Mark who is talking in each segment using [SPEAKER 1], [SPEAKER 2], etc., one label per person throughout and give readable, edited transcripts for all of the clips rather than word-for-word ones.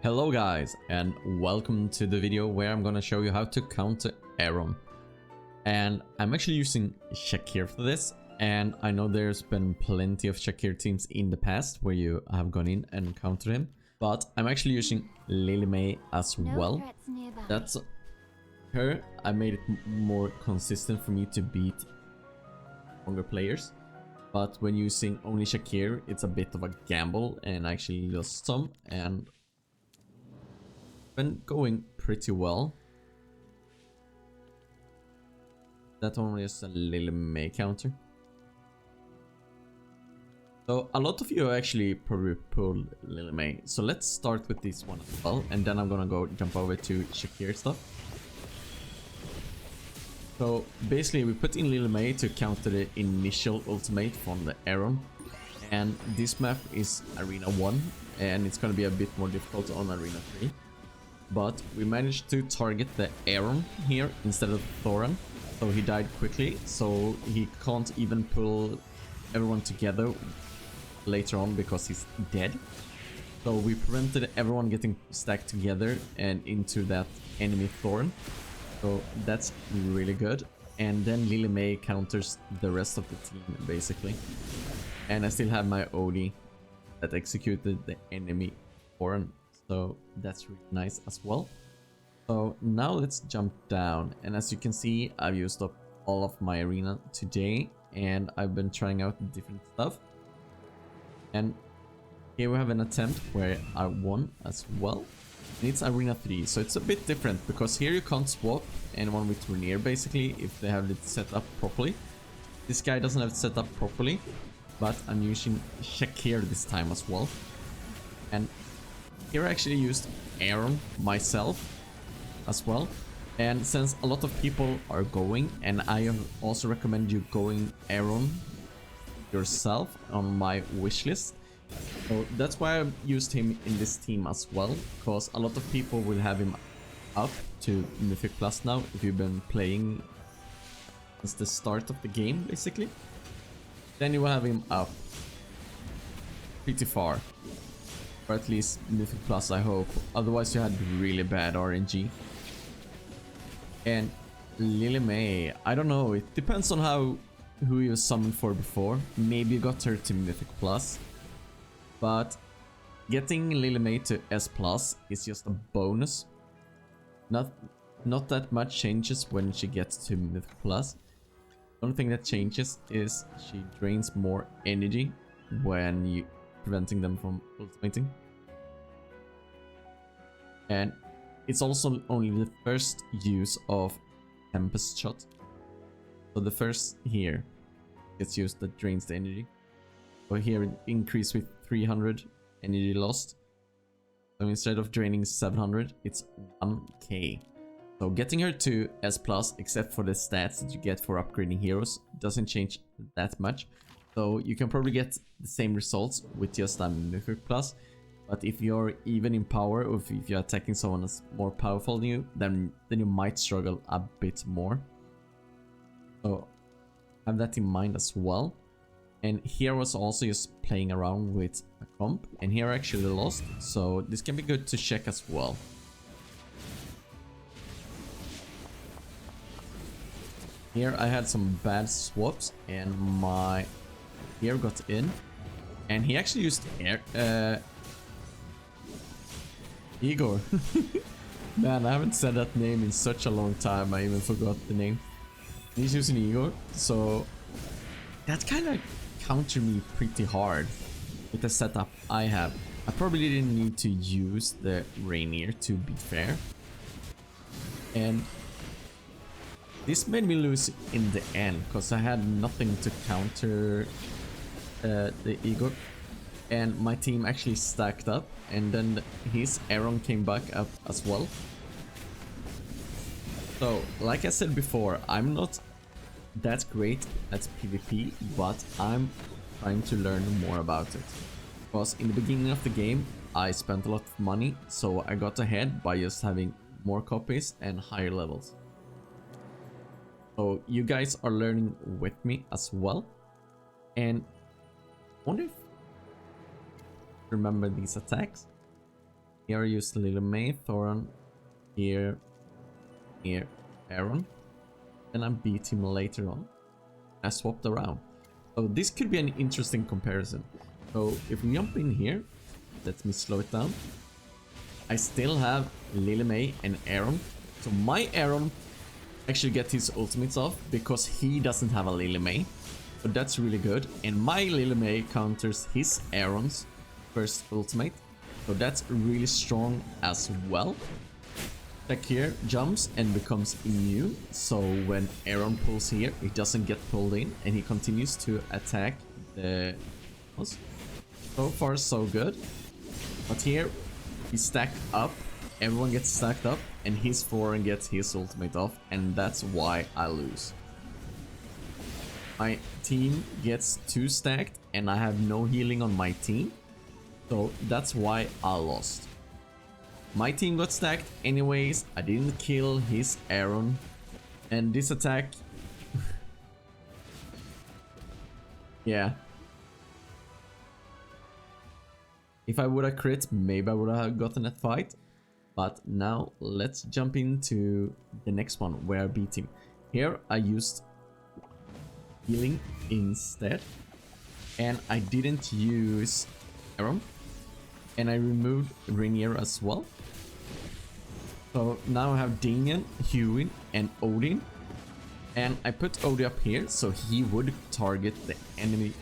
[SPEAKER 1] Hello guys, and welcome to the video where I'm gonna show you how to counter Eironn. And I'm actually using Shakir for this, and I know there's been plenty of Shakir teams in the past where you have gone in and countered him, but I'm actually using Lily May as well. That's her. I made it more consistent for me to beat stronger players, but when using only Shakir, it's a bit of a gamble, and I actually lost some, and been going pretty well. That one is a Lily May counter. So a lot of you actually probably pull Lily May. So let's start with this one as well, and then I'm gonna go jump over to Shakir stuff. So basically we put in Lily May to counter the initial ultimate from the Eironn. And this map is Arena 1, and it's gonna be a bit more difficult on Arena 3. But we managed to target the Eironn here instead of Thoran, so he died quickly, so he can't even pull everyone together later on because he's dead. So we prevented everyone getting stacked together and into that enemy Thoran, so that's really good. And then Lily May counters the rest of the team basically, and I still have my OD that executed the enemy Thoran. So that's really nice as well. So now let's jump down, and as you can see, I've used up all of my arena today, and I've been trying out different stuff. And here we have an attempt where I won as well. And it's Arena 3, so it's a bit different because here you can't swap anyone with Rainier basically if they have it set up properly. This guy doesn't have it set up properly, but I'm using Shakir this time as well. And here I actually used Eironn myself as well, and since a lot of people are going, and I also recommend you going Eironn yourself on my wish list, so that's why I used him in this team as well, because a lot of people will have him up to Mythic Plus now if you've been playing since the start of the game basically. Then you will have him up pretty far. Or at least Mythic Plus, I hope. Otherwise you had really bad RNG. And Lily May, I don't know, it depends on who you summoned for before. Maybe you got her to Mythic Plus, but getting Lily May to S Plus is just a bonus. Not that much changes when she gets to Mythic Plus. The only thing that changes is she drains more energy when you preventing them from ultimating. And it's also only the first use of Tempest Shot. So the first here gets used that drains the energy. So here it increased with 300 energy lost. So instead of draining 700, it's 1k. So getting her to S+, except for the stats that you get for upgrading heroes, doesn't change that much. So you can probably get the same results with just a Mythic Plus, but if you're even in power, or if you're attacking someone that's more powerful than you, then you might struggle a bit more. So have that in mind as well. And here was also just playing around with a comp, and here I actually lost, so this can be good to check as well. Here I had some bad swaps, and my here got in, and he actually used Igor. Man, I haven't said that name in such a long time, I even forgot the name. He's using Igor, so that kind of countered me pretty hard with the setup I have. I probably didn't need to use the Rainier, to be fair, and this made me lose in the end because I had nothing to counter the Igor, and my team actually stacked up, and then his Eironn came back up as well. So like I said before, I'm not that great at PvP, but I'm trying to learn more about it, because in the beginning of the game I spent a lot of money, so I got ahead by just having more copies and higher levels. So you guys are learning with me as well, and I wonder if remember these attacks. Here I used Lily May, Thoron, here Eironn. Then I beat him later on. I swapped around. So this could be an interesting comparison. So if we jump in here, let me slow it down. I still have Lily May and Eironn. So my Eironn actually gets his ultimates off because he doesn't have a Lily May. So that's really good. And my Lily May counters his Eironn's first ultimate. So that's really strong as well. Shakir jumps and becomes immune, so when Eironn pulls here, it doesn't get pulled in, and he continues to attack the... So far so good. But here, we stack up, everyone gets stacked up, and his Thoron gets his ultimate off, and that's why I lose. My team gets 2 stacked, and I have no healing on my team, so that's why I lost. My team got stacked anyways, I didn't kill his Eironn, and this attack... yeah. If I would have crit, maybe I would have gotten that fight. But now let's jump into the next one where I beat him. Here I used healing instead, and I didn't use Eironn, and I removed Rainier as well. So now I have Damien, Hewin, and Odin. And I put Odin up here so he would target the enemy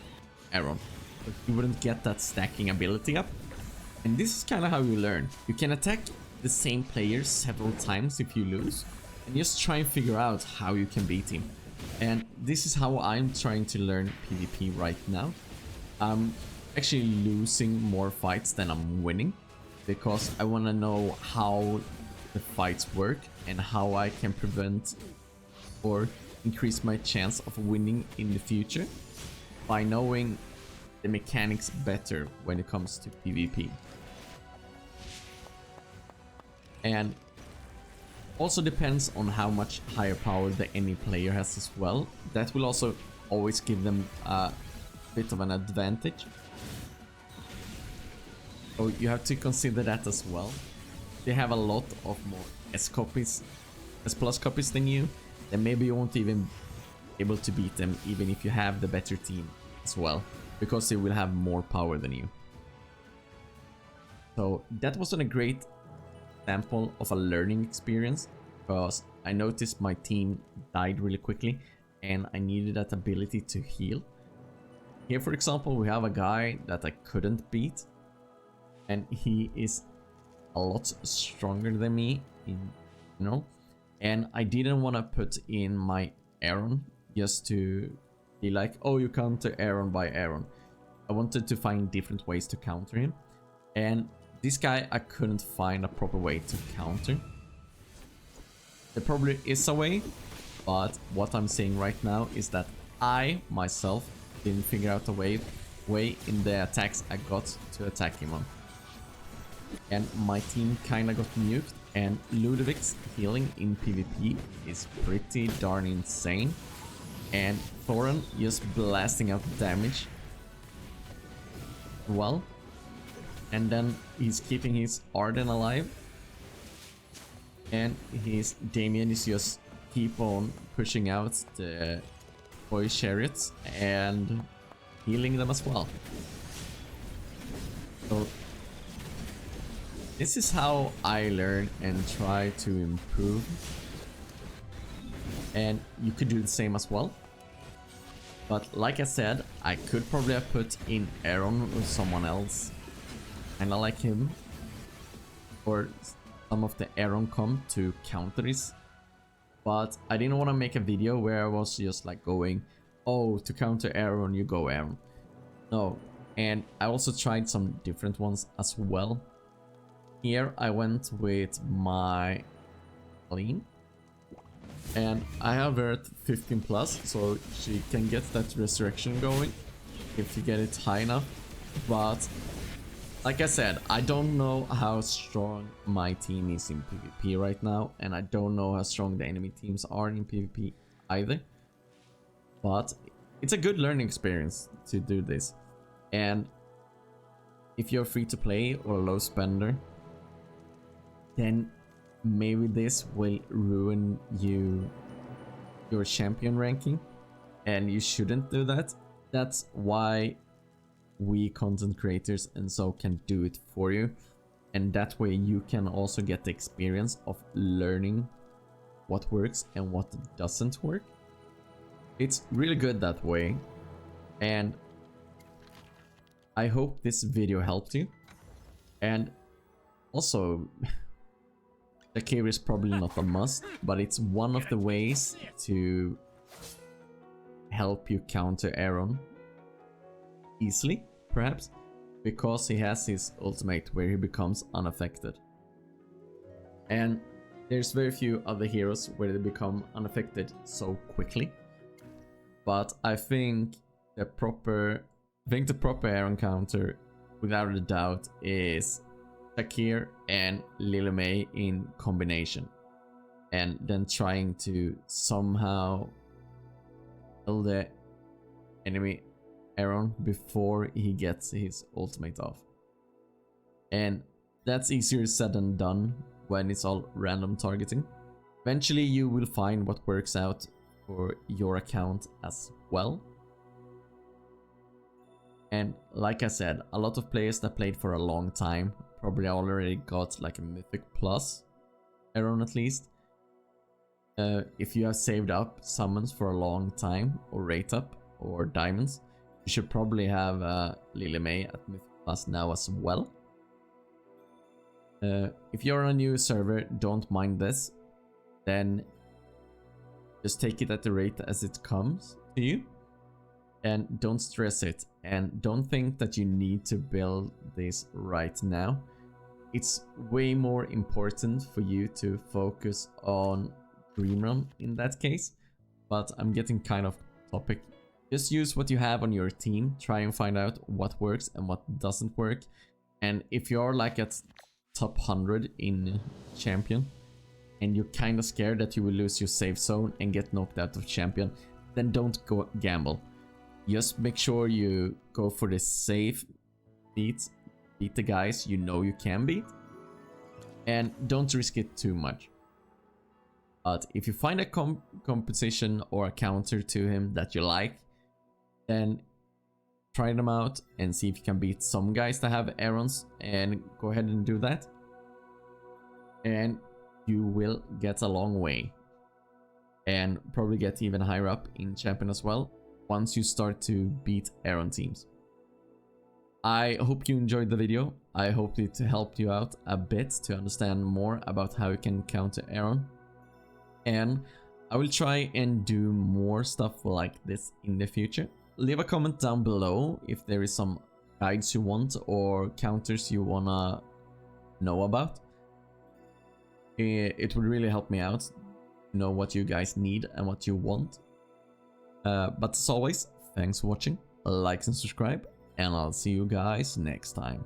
[SPEAKER 1] Eironn. But he wouldn't get that stacking ability up. And this is kind of how you learn. You can attack the same player several times if you lose. And just try and figure out how you can beat him. And this is how I'm trying to learn PvP right now. I'm actually losing more fights than I'm winning. Because I want to know how the fights work and how I can prevent or increase my chance of winning in the future by knowing the mechanics better when it comes to PvP. And also depends on how much higher power the any player has as well. That will also always give them a bit of an advantage. So you have to consider that as well. They have a lot of more S copies, S plus copies than you, then maybe you won't even be able to beat them even if you have the better team as well, because they will have more power than you. So that wasn't a great example of a learning experience, because I noticed my team died really quickly and I needed that ability to heal. Here for example we have a guy that I couldn't beat, and he is a lot stronger than me and I didn't want to put in my Eironn just to be like, oh, you counter Eironn by Eironn. I wanted to find different ways to counter him, and this guy I couldn't find a proper way to counter. There probably is a way, but what I'm saying right now is that I myself didn't figure out a way in the attacks I got to attack him on. And my team kinda got nuked, and Ludwig's healing in PvP is pretty darn insane. And Thoron just blasting out damage well. And then he's keeping his Arden alive. And his Damien is just keep on pushing out the boy chariots and healing them as well. So this is how I learn and try to improve. And you could do the same as well. But like I said, I could probably have put in Eironn or someone else, kinda like him, or some of the Eironn comp to counter this. But I didn't want to make a video where I was just like going, oh, to counter Eironn you go Eironn. No, and I also tried some different ones as well. Here I went with my Lean, and I have her at 15 plus, so she can get that resurrection going if you get it high enough. But like I said, I don't know how strong my team is in PvP right now, and I don't know how strong the enemy teams are in PvP either. But it's a good learning experience to do this. And if you're free to play or low spender, then maybe this will ruin your champion ranking, and you shouldn't do that. That's why we content creators and so can do it for you, and that way you can also get the experience of learning what works and what doesn't work. It's really good that way, and I hope this video helped you. And also, Shakir is probably not a must, but it's one of the ways to help you counter Eironn easily, perhaps, because he has his ultimate where he becomes unaffected. And there's very few other heroes where they become unaffected so quickly. But I think the proper Eironn counter, without a doubt, is Shakir and Lily May in combination, and then trying to somehow kill the enemy Eironn before he gets his ultimate off. And that's easier said than done when it's all random targeting. Eventually you will find what works out for your account as well. And like I said, a lot of players that played for a long time probably already got like a Mythic Plus Eironn at least. If you have saved up summons for a long time, or rate up, or diamonds, you should probably have Lily May at Mythic Plus now as well. If you're on a new server, don't mind this. Then just take it at the rate as it comes to you. And don't stress it. And don't think that you need to build this right now. It's way more important for you to focus on Green Run in that case. But I'm getting kind of topic. Just use what you have on your team. Try and find out what works and what doesn't work. And if you're like at top 100 in champion, and you're kind of scared that you will lose your safe zone and get knocked out of champion, then don't go gamble. Just make sure you go for the safe beats, beat the guys you know you can beat, and don't risk it too much. But if you find a composition or a counter to him that you like, then try them out and see if you can beat some guys that have Eironns, and go ahead and do that. And you will get a long way, and probably get even higher up in champion as well once you start to beat Eironn teams. I hope you enjoyed the video. I hope it helped you out a bit to understand more about how you can counter Eironn. And I will try and do more stuff like this in the future. Leave a comment down below if there is some guides you want or counters you wanna know about. It would really help me out to know what you guys need and what you want. But as always, thanks for watching, like and subscribe, and I'll see you guys next time.